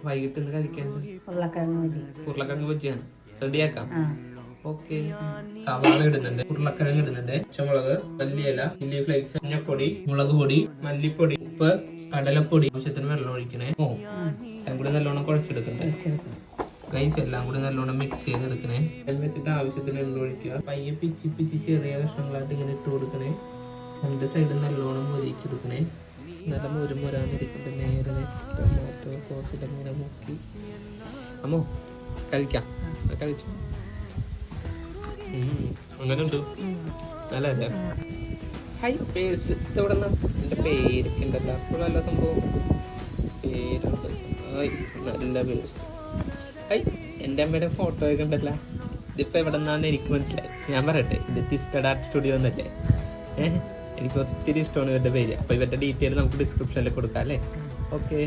വൈകിട്ട് കഴിക്കാൻ ഉരുളക്കിഴങ്ങ് ബജ്ജിയാണ് റെഡിയാക്കാം. ഓക്കെ, സവാള ഇടുന്നുണ്ട്, ഉരുളക്കിഴങ്ങ് ഇടുന്നുണ്ട്, പച്ചമുളക്, മല്ലിയില, ചില്ലി ഫ്ലേക്സ്, മഞ്ഞപ്പൊടി, മുളക് പൊടി, മല്ലിപ്പൊടി, ഉപ്പ്, കടലപ്പൊടി, ആവശ്യത്തിന് വെള്ളം ഒഴിക്കണേ. എല്ലാം കൂടി നല്ലോണം കുഴച്ചെടുക്കണ്ടേ ഗൈസ്. എല്ലാം കൂടി നല്ലോണം മിക്സ് ചെയ്തെടുക്കണേ. എല്ലാം വെച്ചിട്ട് ആവശ്യത്തിന് എണ്ണ ഒഴിക്കുക. പയ്യെ പിച്ചി പിച്ചി ചെറിയ കഷ്ണങ്ങളായിട്ട് ഇങ്ങനെ ഇട്ട് കൊടുക്കണേ. രണ്ട് സൈഡും നല്ലോണം മൊരിച്ചെടുക്കണേ. നല്ല മുരാന്നിരിക്കട്ടെ. നേരെ ടൊമാറ്റോ സോസിൽ ഇങ്ങനെ മുക്കി അമ്മോ കഴിക്കാം. കഴിച്ചു അങ്ങനെ ഉണ്ട്. നല്ലതല്ലേ? ഹൈ പേഴ്സ് ഇതെവിടെ നിന്നാ? എൻ്റെ പേരൊക്കെ ഉണ്ടല്ലോ. അപ്പോൾ നല്ല സംഭവം പേരുണ്ട്. നല്ല പേഴ്സ്. ഹൈ എൻ്റെ അമ്മയുടെ ഫോട്ടോ ഒക്കെ ഉണ്ടല്ലോ. ഇതിപ്പോൾ എവിടെ നിന്നാന്ന് എനിക്ക് മനസ്സിലായി. ഞാൻ പറയട്ടെ, ഇത് ട്വിസ്റ്റഡ് ആർട്ട് സ്റ്റുഡിയോ എന്നല്ലേ? എനിക്ക് ഒത്തിരി ഇഷ്ടമാണ് ഇവരുടെ പേര്. അപ്പോൾ ഇവരുടെ ഡീറ്റെയിൽ നമുക്ക് ഡിസ്ക്രിപ്ഷനിൽ കൊടുക്കാം അല്ലേ? ഓക്കെ.